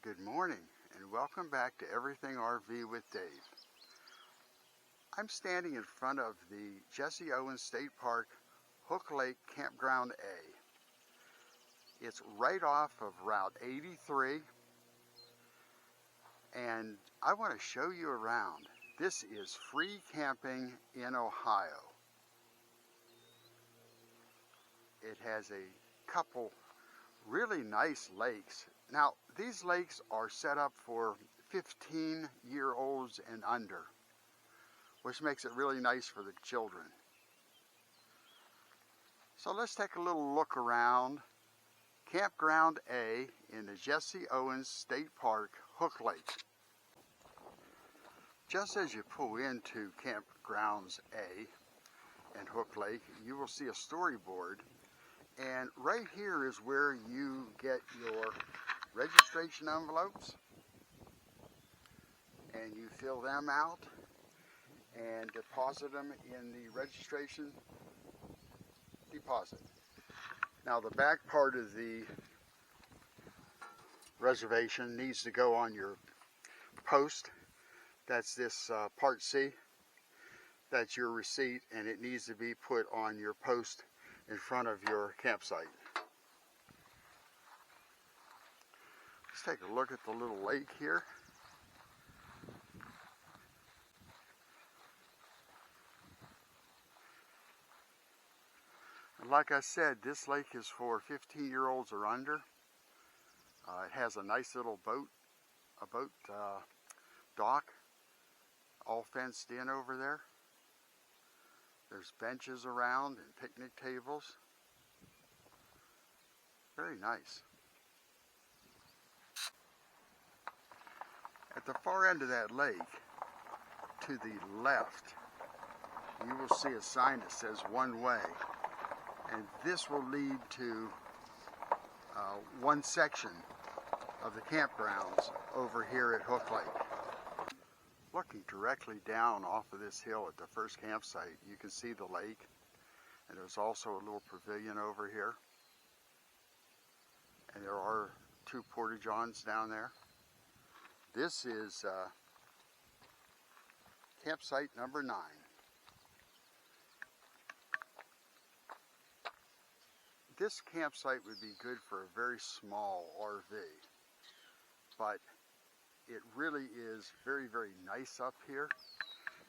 Good morning and welcome back to Everything RV with Dave. I'm standing in front of the Jesse Owens State Park Hook Lake Campground A. It's right off of Route 83 and I want to show you around. This is free camping in Ohio. It has a couple really nice lakes. Now, these lakes are set up for 15-year-olds and under, which makes it really nice for the children. So let's take a little look around Campground A in the Jesse Owens State Park, Hook Lake. Just as you pull into Campgrounds A and Hook Lake, you will see a storyboard. And right here is where you get your registration envelopes and you fill them out and deposit them in the registration deposit. Now the back part of the reservation needs to go on your post. That's this Part C. That's your receipt, and it needs to be put on your post in front of your campsite. Let's take a look at the little lake here. And like I said, this lake is for 15-year-olds or under. It has a nice little boat dock, all fenced in over there. There's benches around and picnic tables. Very nice. At the far end of that lake, to the left, you will see a sign that says one way. And this will lead to one section of the campgrounds over here at Hook Lake. Looking directly down off of this hill at the first campsite, you can see the lake, and there's also a little pavilion over here, and there are two porta-johns down there. This is campsite number 9. This campsite would be good for a very small RV, but it really is very, very nice up here,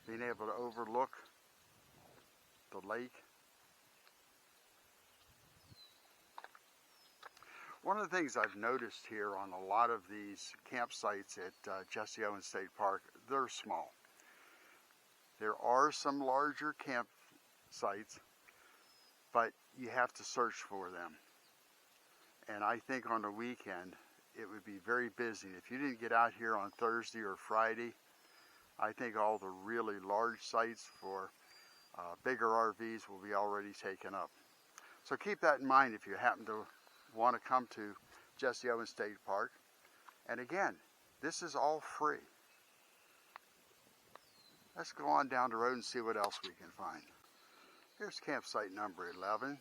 being able to overlook the lake. One of the things I've noticed here on a lot of these campsites at Jesse Owens State Park, they're small. There are some larger campsites, but you have to search for them. And I think on the weekend, it would be very busy. If you didn't get out here on Thursday or Friday, I think all the really large sites for bigger RVs will be already taken up. So keep that in mind if you happen to want to come to Jesse Owens State Park. And again, this is all free. Let's go on down the road and see what else we can find. Here's campsite number 11.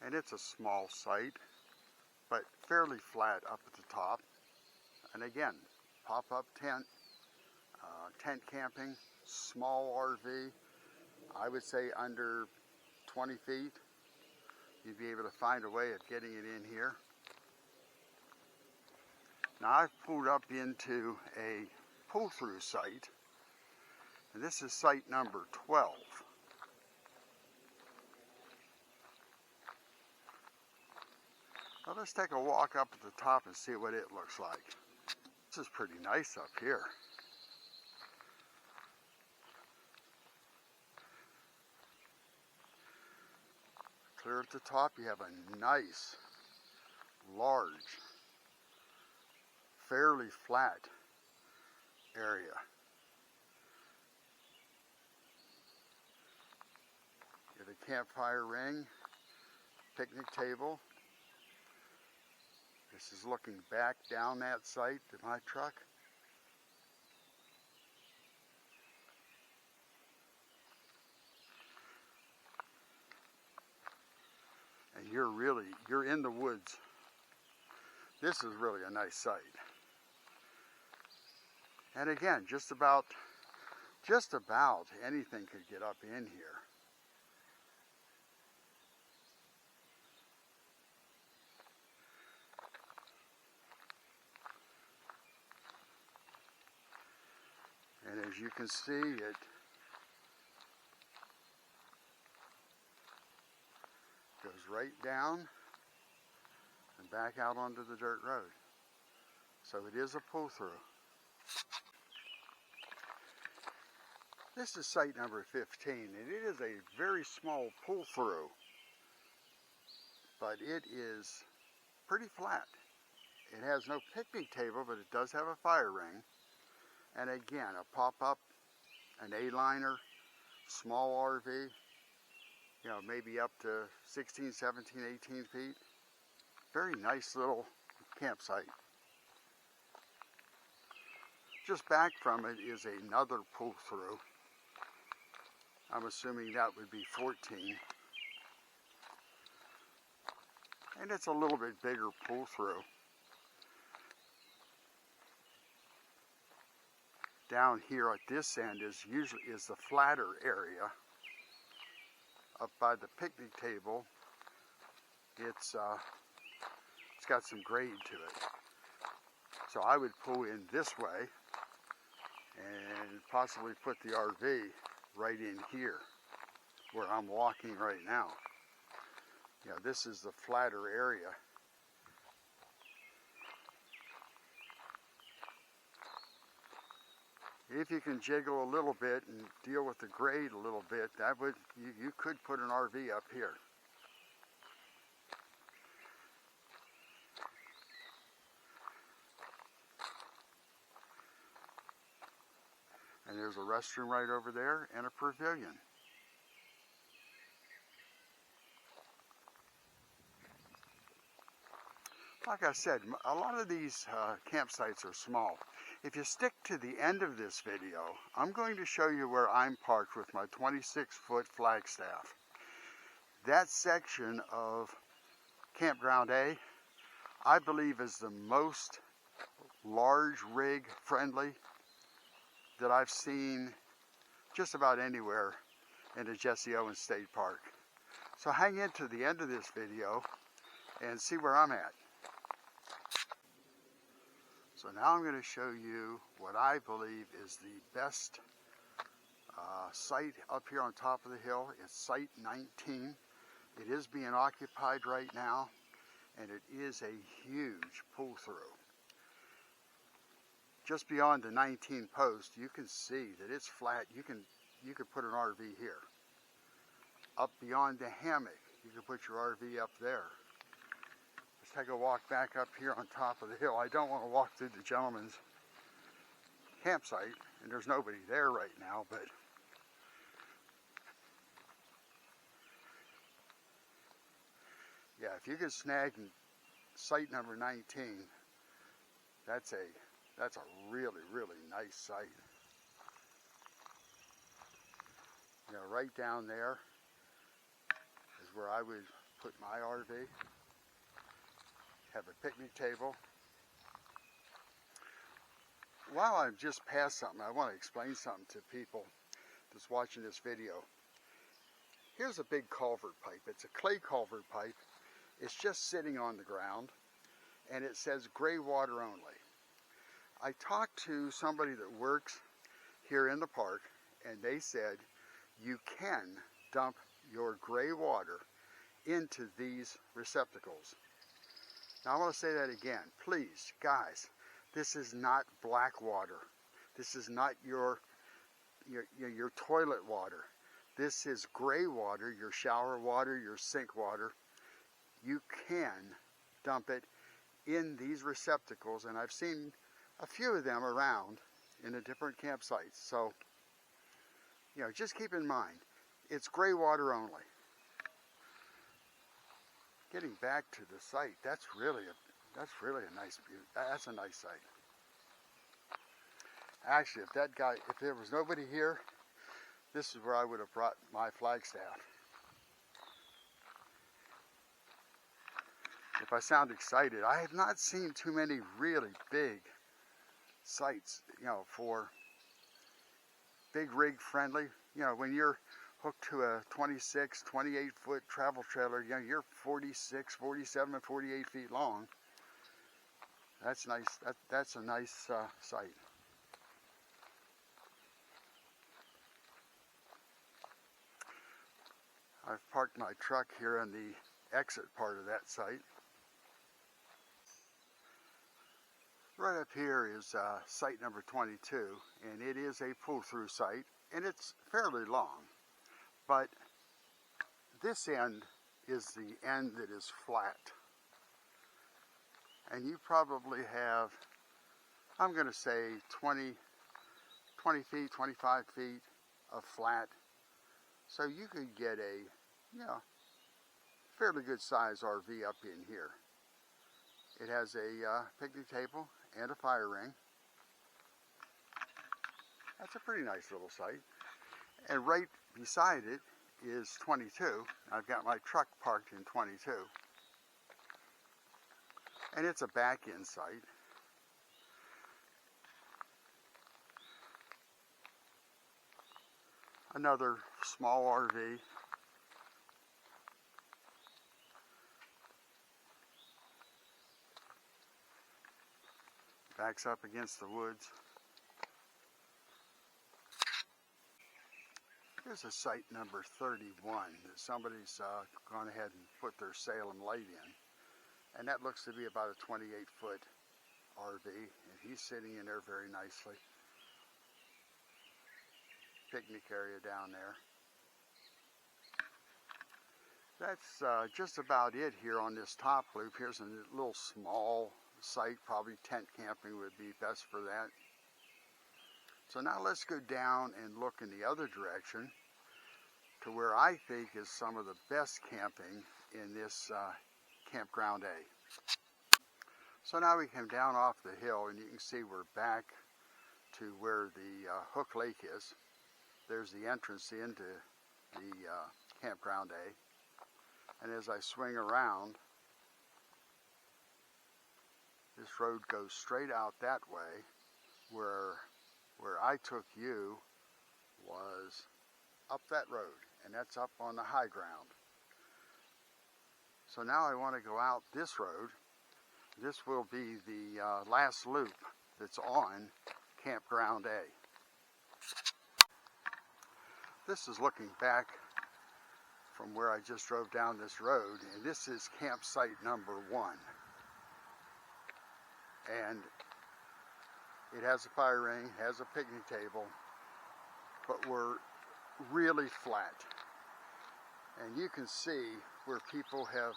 And it's a small site, but fairly flat up at the top. And again, pop-up tent, tent camping, small RV. I would say under 20 feet. You'd be able to find a way of getting it in here. Now I've pulled up into a pull-through site, and this is site number 12. Well, let's take a walk up at the top and see what it looks like. This is pretty nice up here. Clear at the top, you have a nice, large, fairly flat area. You have a campfire ring, picnic table. This is looking back down that site to my truck. And you're in the woods. This is really a nice site. And again, just about anything could get up in here. And as you can see, it goes right down and back out onto the dirt road. So it is a pull through. This is site number 15, and it is a very small pull through, but it is pretty flat. It has no picnic table, but it does have a fire ring. And again, a pop-up, an A-liner, small RV, you know, maybe up to 16, 17, 18 feet. Very nice little campsite. Just back from it is another pull-through. I'm assuming that would be 14. And it's a little bit bigger pull-through. Down here at this end is the flatter area. Up by the picnic table, it's got some grade to it. So I would pull in this way and possibly put the RV right in here where I'm walking right now. You know, this is the flatter area. If you can jiggle a little bit and deal with the grade a little bit, that would you could put an RV up here. And there's a restroom right over there and a pavilion. Like I said, a lot of these campsites are small. If you stick to the end of this video, I'm going to show you where I'm parked with my 26-foot flagstaff. That section of Campground A, I believe, is the most large rig friendly that I've seen just about anywhere in the Jesse Owens State Park. So hang in to the end of this video and see where I'm at. So now I'm going to show you what I believe is the best site up here on top of the hill. It's site 19. It is being occupied right now, and it is a huge pull-through. Just beyond the 19 post, you can see that it's flat. You could put an RV here. Up beyond the hammock, you can put your RV up there. Let's take a walk back up here on top of the hill. I don't want to walk through the gentleman's campsite, and there's nobody there right now, but yeah, if you could snag site number 19, that's a really, really nice site. You know, right down there is where I would put my RV. Have a picnic table. While I'm just past something, I want to explain something to people that's watching this video. Here's a big culvert pipe. It's a clay culvert pipe. It's just sitting on the ground, and it says gray water only. I talked to somebody that works here in the park, and they said you can dump your gray water into these receptacles. Now I want to say that again. Please, guys, this is not black water. This is not your toilet water. This is gray water, your shower water, your sink water. You can dump it in these receptacles, and I've seen a few of them around in the different campsites. So, you know, just keep in mind, it's gray water only. Getting back to the site, that's really a nice view. That's a nice site. Actually, if there was nobody here, this is where I would have brought my flagstaff. if I sound excited, I have not seen too many really big sites, for big rig friendly. When you're hooked to a 26, 28 foot travel trailer, you're 46, 47, 48 feet long. That's nice. That's a nice site. I've parked my truck here in the exit part of that site. Right up here is site number 22, and it is a pull-through site, and it's fairly long. But this end is the end that is flat. And you probably have, I'm going to say 20 feet, 25 feet of flat. So you could get a, fairly good size RV up in here. It has a picnic table and a fire ring. That's a pretty nice little site. And right beside it is 22. I've got my truck parked in 22. And it's a back-end site. Another small RV. Backs up against the woods. Here's a site number 31 that somebody's gone ahead and put their Salem light in. And that looks to be about a 28 foot RV, and he's sitting in there very nicely. Picnic area down there. That's just about it here on this top loop. Here's a little small site, probably tent camping would be best for that. So now let's go down and look in the other direction to where I think is some of the best camping in this Campground A. So now we come down off the hill, and you can see we're back to where the Hook Lake is. There's the entrance into the Campground A. And as I swing around, this road goes straight out that way. Where I took you was up that road, and that's up on the high ground. So now I want to go out this road. This will be the last loop that's on Campground A. This is looking back from where I just drove down this road, and this is campsite number 1. And it has a fire ring, has a picnic table, but we're really flat. And you can see where people have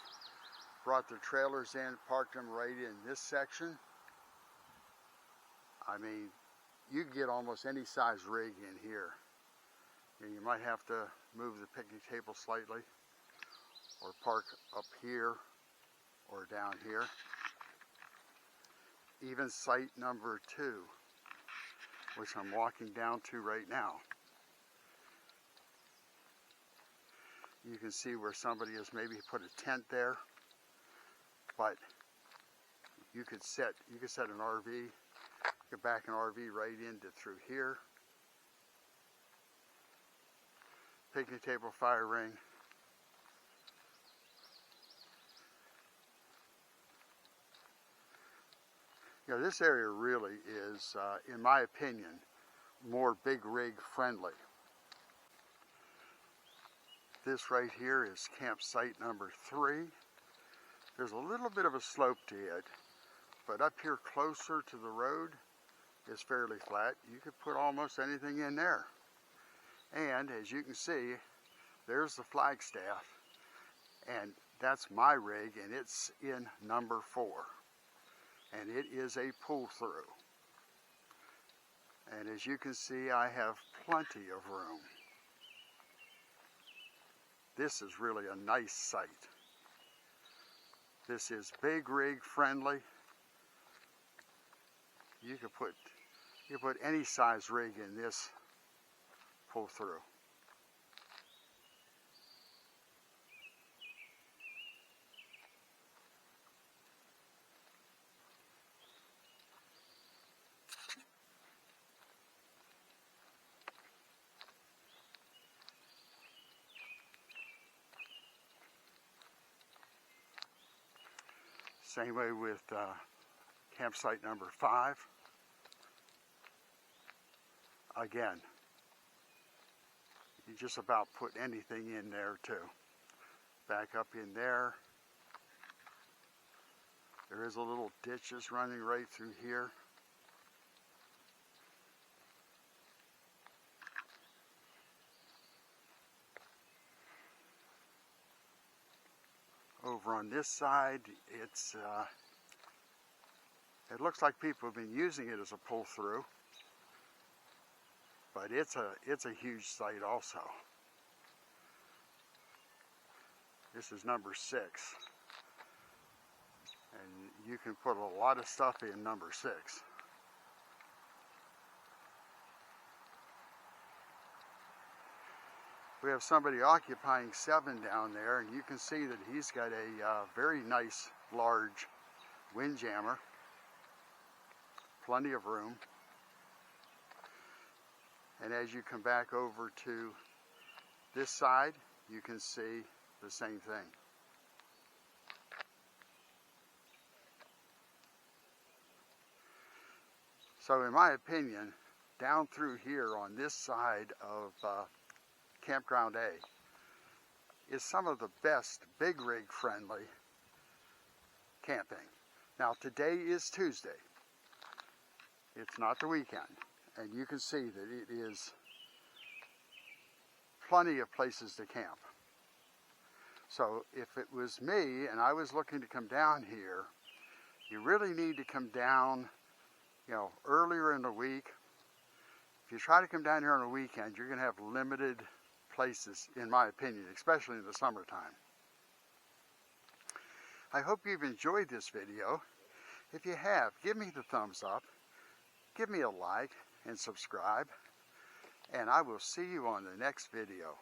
brought their trailers in, parked them right in this section. I mean, you can get almost any size rig in here. And you might have to move the picnic table slightly, or park up here or down here. Even site number 2, which I'm walking down to right now. You can see where somebody has maybe put a tent there, but you could set an RV, get back an RV right into through here. Picnic table, fire ring. This area really is, in my opinion, more big rig friendly. This right here is campsite number 3. There's a little bit of a slope to it, but up here closer to the road is fairly flat. You could put almost anything in there. And as you can see, there's the flagstaff, and that's my rig, and it's in number 4. And it is a pull-through. And as you can see, I have plenty of room. This is really a nice site. This is big rig friendly. You could put any size rig in this pull-through. Same way with campsite number 5. Again, you just about put anything in there too. Back up in there. There is a little ditch that's running right through here. Over on this side, it looks like people have been using it as a pull-through, but it's a huge site also. This is number 6, and you can put a lot of stuff in number 6. We have somebody occupying 7 down there, and you can see that he's got a very nice large windjammer. Plenty of room. And as you come back over to this side, you can see the same thing. So in my opinion, down through here on this side of Campground A is some of the best big rig friendly camping. Now today is Tuesday. It's not the weekend, and you can see that it is plenty of places to camp. So if it was me and I was looking to come down here, you really need to come down, earlier in the week. If you try to come down here on a weekend, you're going to have limited places, in my opinion, especially in the summertime. I hope you've enjoyed this video. If you have, give me the thumbs up, give me a like, and subscribe, and I will see you on the next video.